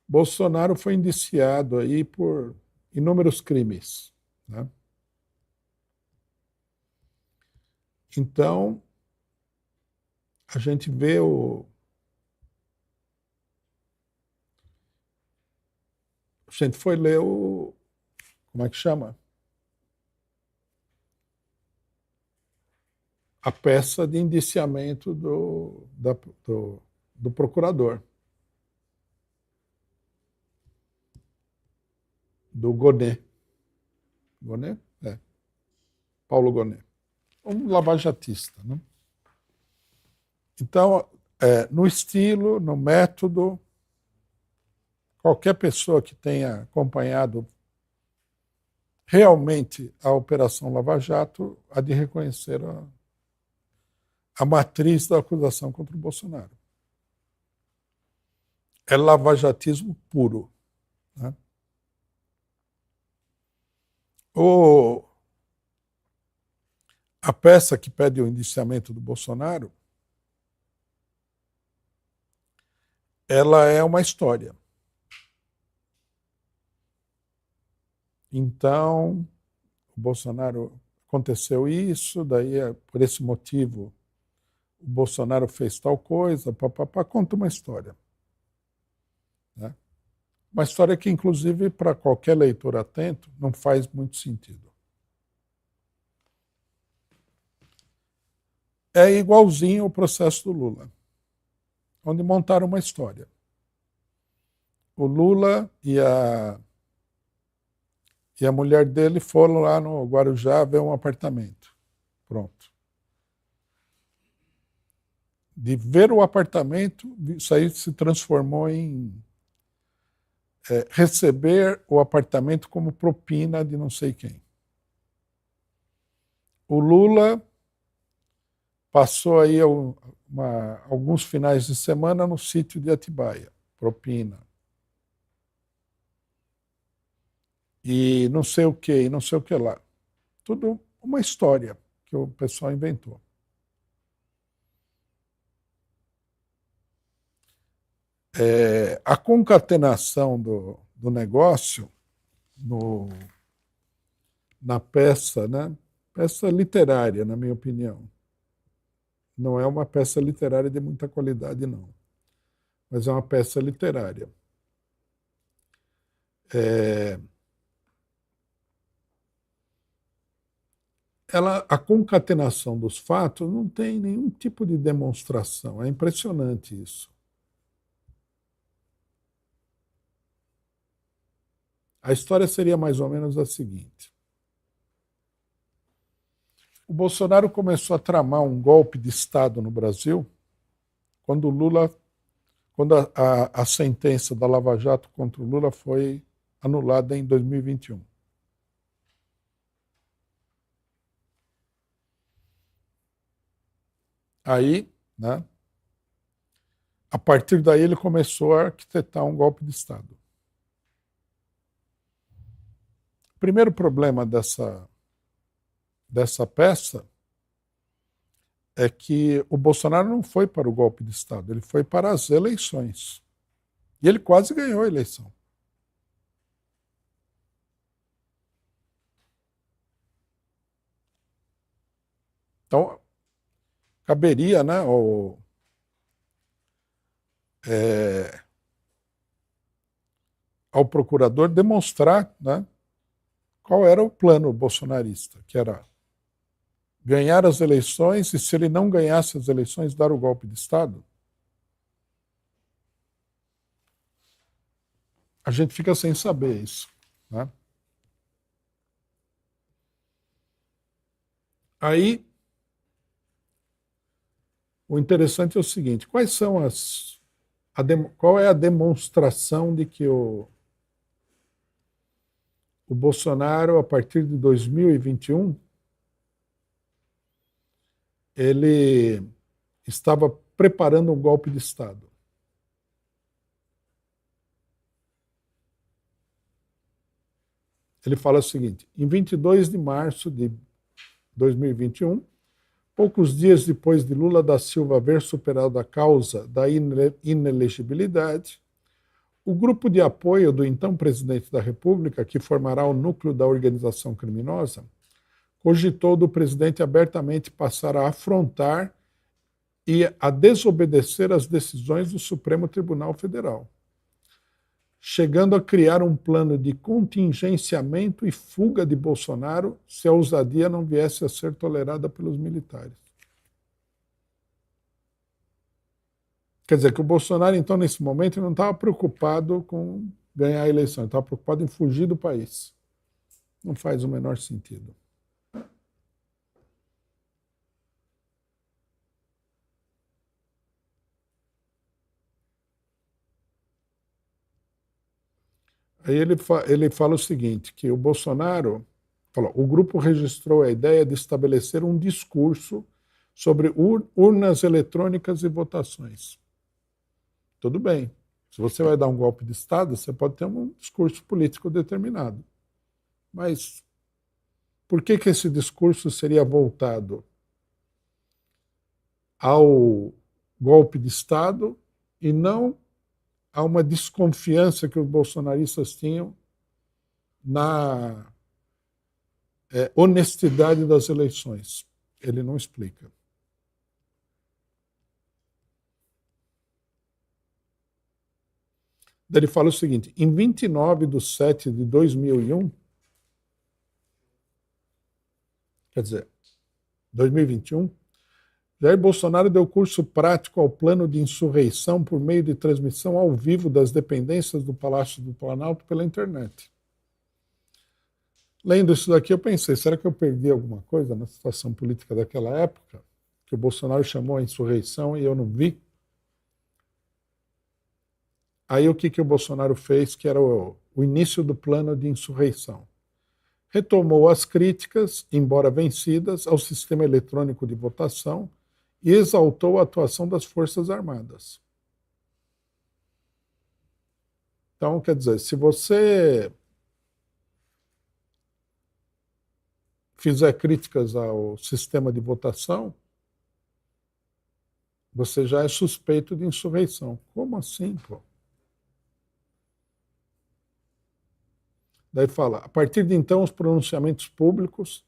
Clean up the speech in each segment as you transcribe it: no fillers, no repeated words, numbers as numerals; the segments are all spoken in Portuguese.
Bolsonaro foi indiciado aí por inúmeros crimes, né? Então, a gente vê a gente foi ler como é que chama? A peça de indiciamento do procurador, do Gonet. Gonet? É, Paulo Gonet. Um lavajatista, né? Então, no estilo, no método, qualquer pessoa que tenha acompanhado realmente a Operação Lava Jato há de reconhecer a matriz da acusação contra o Bolsonaro. É lavajatismo puro, né? A peça que pede o indiciamento do Bolsonaro, ela é uma história. Então, o Bolsonaro aconteceu isso, daí por esse motivo o Bolsonaro fez tal coisa, papapá, conta uma história, né? Uma história que, inclusive, para qualquer leitor atento, não faz muito sentido. É igualzinho o processo do Lula, onde montaram uma história. O Lula e a mulher dele foram lá no Guarujá ver um apartamento. Pronto. De ver o apartamento, isso aí se transformou em receber o apartamento como propina de não sei quem. O Lula passou aí alguns finais de semana no sítio de Atibaia, propina. E não sei o que, e não sei o que lá. Tudo uma história que o pessoal inventou. A concatenação do negócio na peça, né? Peça literária, na minha opinião. Não é uma peça literária de muita qualidade, não. Mas é uma peça literária. A concatenação dos fatos não tem nenhum tipo de demonstração. É impressionante isso. A história seria mais ou menos a seguinte. O Bolsonaro começou a tramar um golpe de Estado no Brasil quando a sentença da Lava Jato contra o Lula foi anulada em 2021. Aí, né, a partir daí ele começou a arquitetar um golpe de Estado. O primeiro problema dessa peça é que o Bolsonaro não foi para o golpe de Estado, ele foi para as eleições. E ele quase ganhou a eleição. Então, caberia, né, ao procurador demonstrar, né, qual era o plano bolsonarista, que era ganhar as eleições e, se ele não ganhasse as eleições, dar o golpe de Estado. A gente fica sem saber isso, né? Aí, o interessante é o seguinte: qual é a demonstração de que o Bolsonaro, a partir de 2021, ele estava preparando um golpe de Estado? Ele fala o seguinte: em 22 de março de 2021, poucos dias depois de Lula da Silva haver superado a causa da inelegibilidade, O grupo de apoio do então presidente da República, que formará o núcleo da organização criminosa, cogitou do presidente abertamente passar a afrontar e a desobedecer às decisões do Supremo Tribunal Federal, chegando a criar um plano de contingenciamento e fuga de Bolsonaro se a ousadia não viesse a ser tolerada pelos militares. Quer dizer que o Bolsonaro, então, nesse momento, não estava preocupado com ganhar a eleição, ele estava preocupado em fugir do país. Não faz o menor sentido. Aí ele fala o seguinte, que o Bolsonaro, falou, o grupo registrou a ideia de estabelecer um discurso sobre urnas eletrônicas e votações. Tudo bem. Se você vai dar um golpe de Estado, você pode ter um discurso político determinado. Mas por que esse discurso seria voltado ao golpe de Estado e não a uma desconfiança que os bolsonaristas tinham na honestidade das eleições? Ele não explica. Ele fala o seguinte, em 29/7/2001, quer dizer, 2021, Jair Bolsonaro deu curso prático ao plano de insurreição por meio de transmissão ao vivo das dependências do Palácio do Planalto pela internet. Lendo isso daqui, eu pensei, será que eu perdi alguma coisa na situação política daquela época? Que o Bolsonaro chamou a insurreição e eu não vi? Aí o que o Bolsonaro fez, que era o início do plano de insurreição? Retomou as críticas, embora vencidas, ao sistema eletrônico de votação e exaltou a atuação das Forças Armadas. Então, quer dizer, se você fizer críticas ao sistema de votação, você já é suspeito de insurreição. Como assim, pô? Daí fala, a partir de então, os pronunciamentos públicos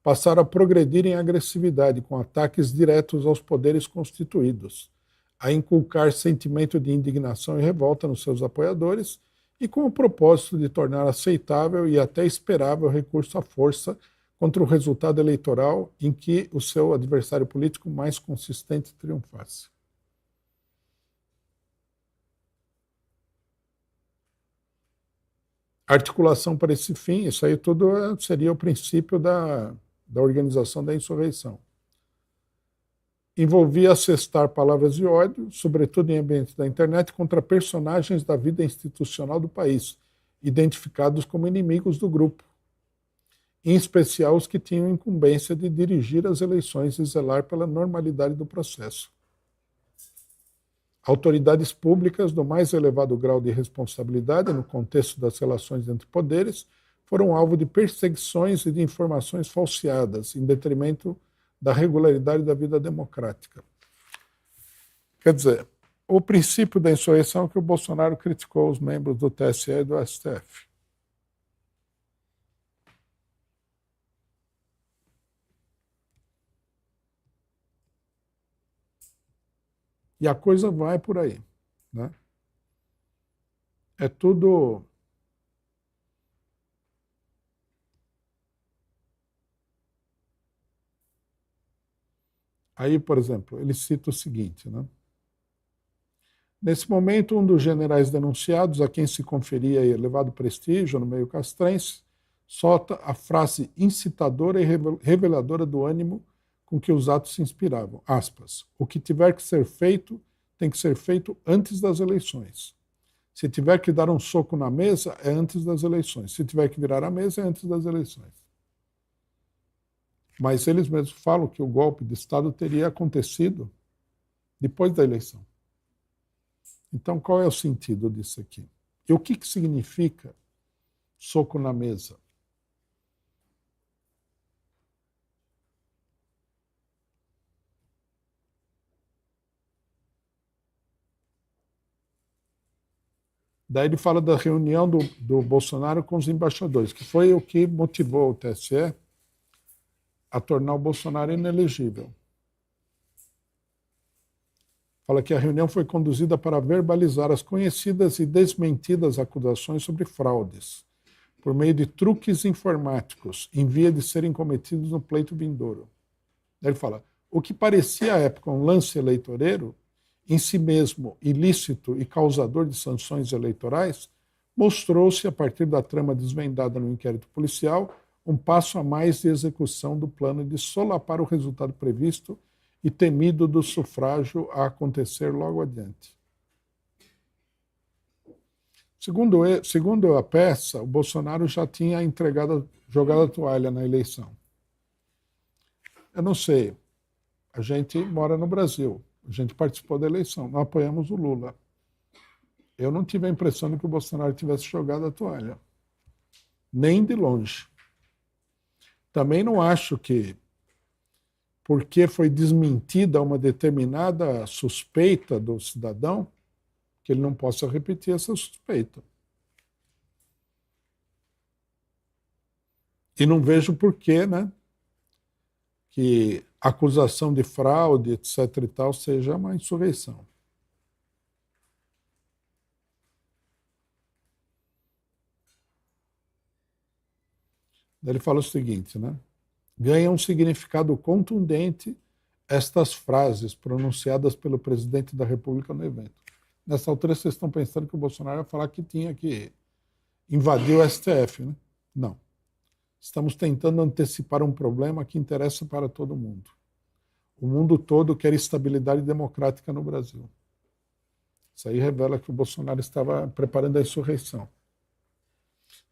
passaram a progredir em agressividade, com ataques diretos aos poderes constituídos, a inculcar sentimento de indignação e revolta nos seus apoiadores e com o propósito de tornar aceitável e até esperável o recurso à força contra o resultado eleitoral em que o seu adversário político mais consistente triunfasse. Articulação para esse fim, isso aí tudo seria o princípio da organização da insurreição. Envolvia assestar palavras de ódio, sobretudo em ambientes da internet, contra personagens da vida institucional do país, identificados como inimigos do grupo, em especial os que tinham incumbência de dirigir as eleições e zelar pela normalidade do processo. Autoridades públicas do mais elevado grau de responsabilidade no contexto das relações entre poderes foram alvo de perseguições e de informações falseadas, em detrimento da regularidade da vida democrática. Quer dizer, o princípio da insurreição é que o Bolsonaro criticou os membros do TSE e do STF. E a coisa vai por aí, né? É tudo... Aí, por exemplo, ele cita o seguinte, né? Nesse momento, um dos generais denunciados, a quem se conferia elevado prestígio no meio castrense, solta a frase incitadora e reveladora do ânimo com que os atos se inspiravam. Aspas. O que tiver que ser feito, tem que ser feito antes das eleições. Se tiver que dar um soco na mesa, é antes das eleições. Se tiver que virar a mesa, é antes das eleições. Mas eles mesmos falam que o golpe de Estado teria acontecido depois da eleição. Então, qual é o sentido disso aqui? E o que significa soco na mesa? Daí ele fala da reunião do Bolsonaro com os embaixadores, que foi o que motivou o TSE a tornar o Bolsonaro inelegível. Fala que a reunião foi conduzida para verbalizar as conhecidas e desmentidas acusações sobre fraudes, por meio de truques informáticos, em via de serem cometidos no pleito vindouro. Daí ele fala, o que parecia à época um lance eleitoreiro, em si mesmo ilícito e causador de sanções eleitorais, mostrou-se, a partir da trama desvendada no inquérito policial, um passo a mais de execução do plano de solapar o resultado previsto e temido do sufrágio a acontecer logo adiante. Segundo a peça, o Bolsonaro já tinha jogado a toalha na eleição. Eu não sei, a gente mora no Brasil, a gente participou da eleição, nós apoiamos o Lula. Eu não tive a impressão de que o Bolsonaro tivesse jogado a toalha, nem de longe. Também não acho que, porque foi desmentida uma determinada suspeita do cidadão, que ele não possa repetir essa suspeita. E não vejo porquê, né, que a acusação de fraude, etc. e tal, seja uma insurreição. Ele fala o seguinte, né? Ganha um significado contundente estas frases pronunciadas pelo presidente da República no evento. Nessa altura, vocês estão pensando que o Bolsonaro ia falar que tinha que invadir o STF, né? Não. Estamos tentando antecipar um problema que interessa para todo mundo. O mundo todo quer estabilidade democrática no Brasil. Isso aí revela que o Bolsonaro estava preparando a insurreição.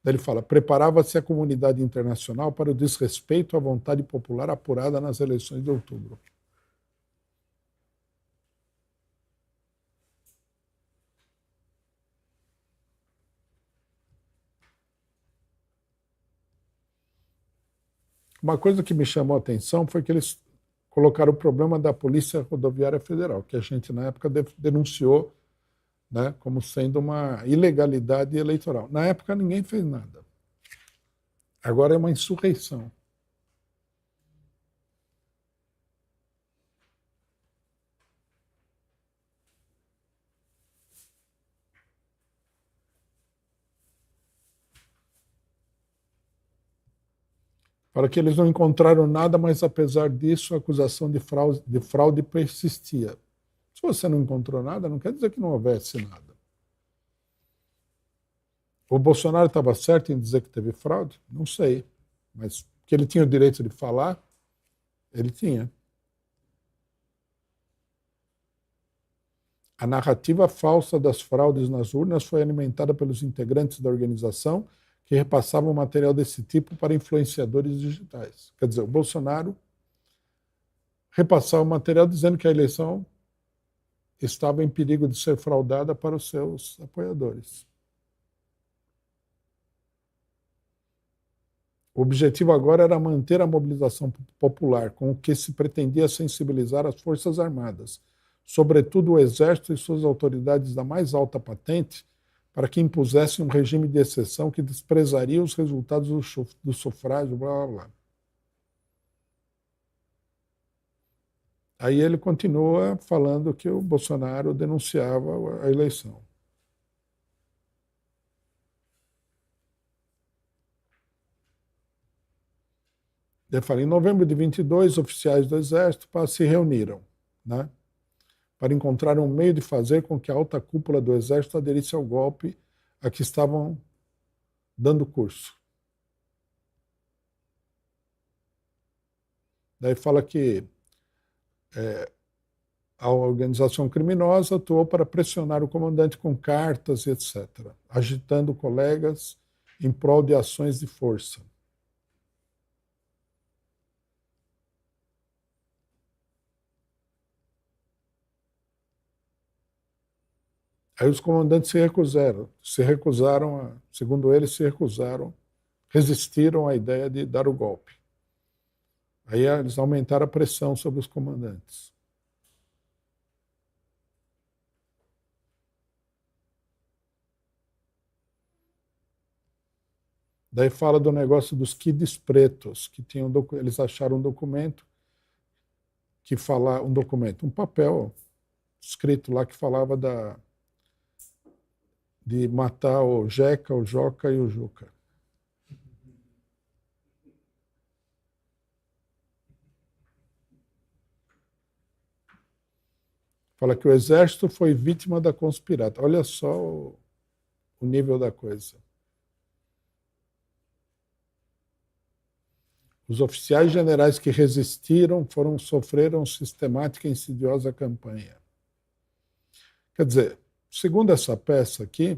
Daí ele fala, preparava-se a comunidade internacional para o desrespeito à vontade popular apurada nas eleições de outubro. Uma coisa que me chamou a atenção foi que eles colocaram o problema da Polícia Rodoviária Federal, que a gente na época denunciou, né, como sendo uma ilegalidade eleitoral. Na época ninguém fez nada. Agora é uma insurreição. Para que eles não encontraram nada, mas apesar disso a acusação de fraude persistia. Se você não encontrou nada, não quer dizer que não houvesse nada. O Bolsonaro estava certo em dizer que teve fraude? Não sei. Mas que ele tinha o direito de falar, ele tinha. A narrativa falsa das fraudes nas urnas foi alimentada pelos integrantes da organização que repassavam material desse tipo para influenciadores digitais. Quer dizer, o Bolsonaro repassava o material dizendo que a eleição estava em perigo de ser fraudada para os seus apoiadores. O objetivo agora era manter a mobilização popular, com o que se pretendia sensibilizar as Forças Armadas, sobretudo o Exército e suas autoridades da mais alta patente, para que impusessem um regime de exceção que desprezaria os resultados do sufrágio, blá, blá, blá. Aí ele continua falando que o Bolsonaro denunciava a eleição. Eu falei, em novembro de 22, oficiais do Exército se reuniram, né, para encontrar um meio de fazer com que a alta cúpula do Exército aderisse ao golpe a que estavam dando curso. Daí fala que a organização criminosa atuou para pressionar o comandante com cartas, etc., agitando colegas em prol de ações de força. Aí os comandantes segundo eles, se recusaram, resistiram à ideia de dar o golpe. Aí eles aumentaram a pressão sobre os comandantes. Daí fala do negócio dos kids pretos, que tinham, eles acharam um documento que fala um documento, um papel escrito lá que falava de matar o Jeca, o Joca e o Juca. Fala que o exército foi vítima da conspirata. Olha só o nível da coisa. Os oficiais generais que resistiram sofreram sistemática e insidiosa campanha. Quer dizer, segundo essa peça aqui,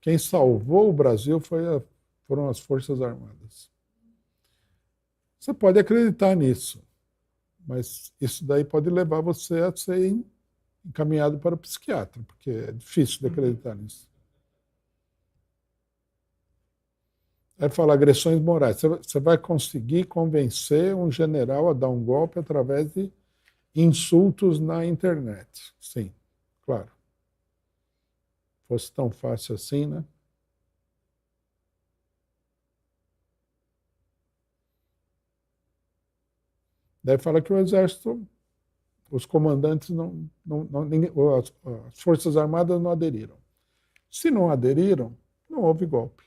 quem salvou o Brasil foram as Forças Armadas. Você pode acreditar nisso, mas isso daí pode levar você a ser encaminhado para o psiquiatra, porque é difícil de acreditar nisso. Aí fala agressões morais. Você vai conseguir convencer um general a dar um golpe através de insultos na internet. Sim, claro. Fosse tão fácil assim, né? Daí fala que o exército, os comandantes as Forças Armadas não aderiram. Se não aderiram, não houve golpe.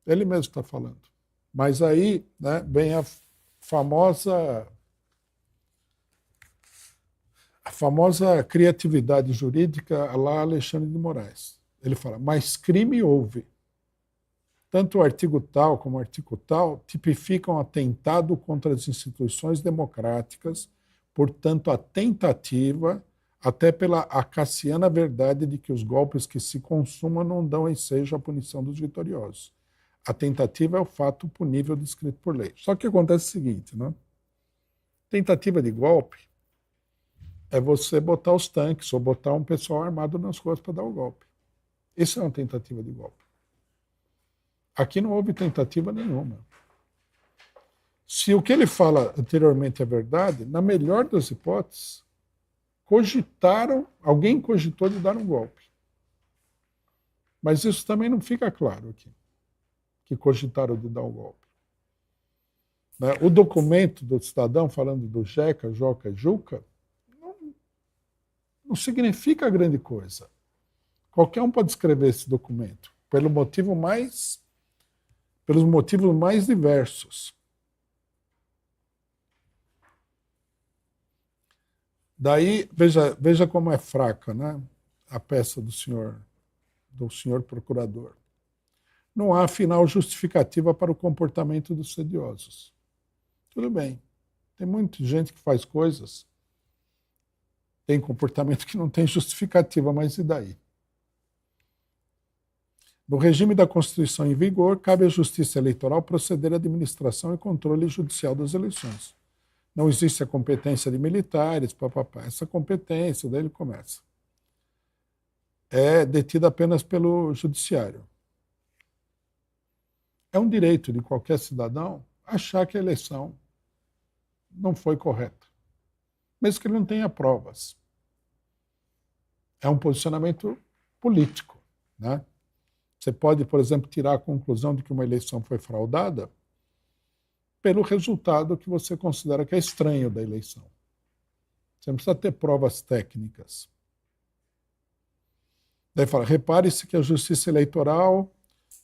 Ele mesmo está falando. Mas aí, né, vem a famosa criatividade jurídica lá Alexandre de Moraes. Ele fala, mas crime houve. Tanto o artigo tal como o artigo tal tipificam atentado contra as instituições democráticas, portanto, a tentativa, até pela acaciana verdade de que os golpes que se consumam não dão ensejo à punição dos vitoriosos. A tentativa é o fato punível descrito por lei. Só que acontece o seguinte, né? Tentativa de golpe é você botar os tanques ou botar um pessoal armado nas ruas para dar o golpe. Isso é uma tentativa de golpe. Aqui não houve tentativa nenhuma. Se o que ele fala anteriormente é verdade, na melhor das hipóteses, alguém cogitou de dar um golpe. Mas isso também não fica claro aqui, que cogitaram de dar o golpe. O documento do cidadão falando do Jeca, Joca e Juca não significa grande coisa. Qualquer um pode escrever esse documento, pelos motivos mais diversos. Daí, veja como é fraca, né, a peça do senhor procurador. Não há, afinal, justificativa para o comportamento dos sediosos. Tudo bem. Tem muita gente que faz coisas, tem comportamento que não tem justificativa, mas e daí? No regime da Constituição em vigor, cabe à Justiça Eleitoral proceder à administração e controle judicial das eleições. Não existe a competência de militares, papapá. Essa competência, daí ele começa, é detida apenas pelo judiciário. É um direito de qualquer cidadão achar que a eleição não foi correta, mesmo que ele não tenha provas. É um posicionamento político, né? Você pode, por exemplo, tirar a conclusão de que uma eleição foi fraudada pelo resultado que você considera que é estranho da eleição. Você não precisa ter provas técnicas. Daí fala, repare-se que a Justiça Eleitoral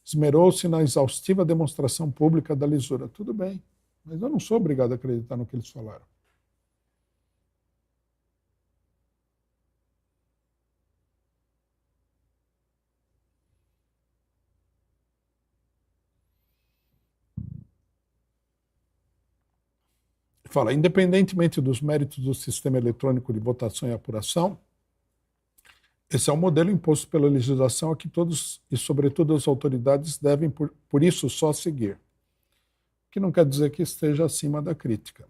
esmerou-se na exaustiva demonstração pública da lisura. Tudo bem, mas eu não sou obrigado a acreditar no que eles falaram. Fala, independentemente dos méritos do sistema eletrônico de votação e apuração, esse é um modelo imposto pela legislação a que todos, e sobretudo as autoridades, devem, por isso, só seguir. O que não quer dizer que esteja acima da crítica.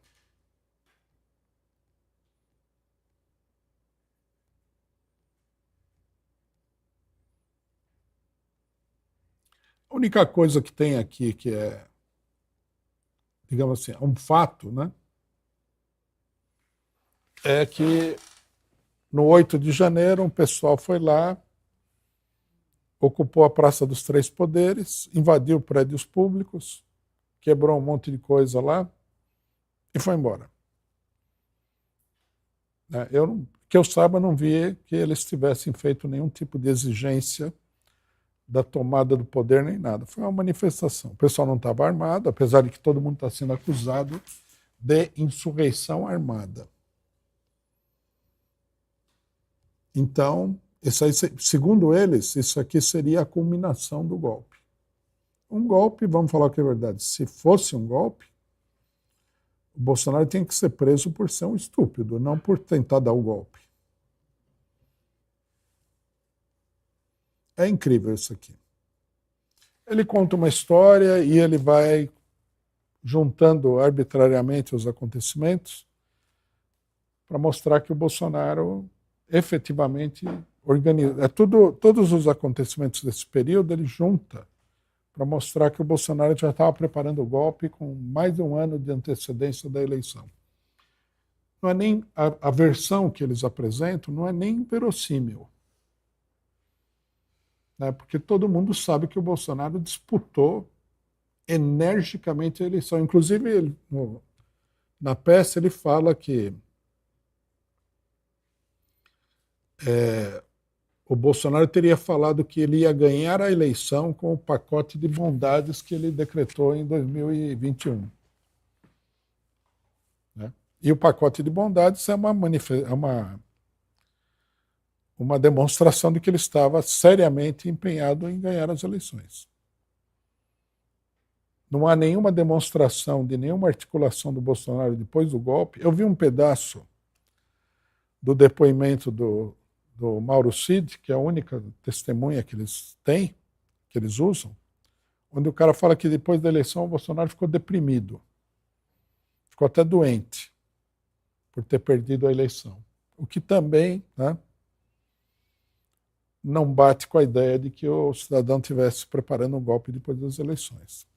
A única coisa que tem aqui que é, digamos assim, um fato, né, é que no 8 de janeiro um pessoal foi lá ocupou a Praça dos Três Poderes, invadiu prédios públicos, quebrou um monte de coisa lá e foi embora. Que eu saiba, não vi que eles tivessem feito nenhum tipo de exigência da tomada do poder nem nada. Foi uma manifestação. O pessoal não estava armado, apesar de que todo mundo está sendo acusado de insurreição armada. Então, isso aí, segundo eles, isso aqui seria a culminação do golpe. Um golpe, vamos falar que é verdade, se fosse um golpe, o Bolsonaro tem que ser preso por ser um estúpido, não por tentar dar o golpe. É incrível isso aqui. Ele conta uma história e ele vai juntando arbitrariamente os acontecimentos para mostrar que o Bolsonaro efetivamente organiza. Todos os acontecimentos desse período ele junta para mostrar que o Bolsonaro já estava preparando o golpe com mais de um ano de antecedência da eleição. Não é nem a versão que eles apresentam não é nem verossímil. Porque todo mundo sabe que o Bolsonaro disputou energicamente a eleição. Inclusive, na peça ele fala que o Bolsonaro teria falado que ele ia ganhar a eleição com o pacote de bondades que ele decretou em 2021. E o pacote de bondades é uma demonstração de que ele estava seriamente empenhado em ganhar as eleições. Não há nenhuma demonstração de nenhuma articulação do Bolsonaro depois do golpe. Eu vi um pedaço do depoimento do Mauro Cid, que é a única testemunha que eles têm, que eles usam, onde o cara fala que depois da eleição o Bolsonaro ficou deprimido. Ficou até doente por ter perdido a eleição. O que também não bate com a ideia de que o cidadão estivesse preparando um golpe depois das eleições.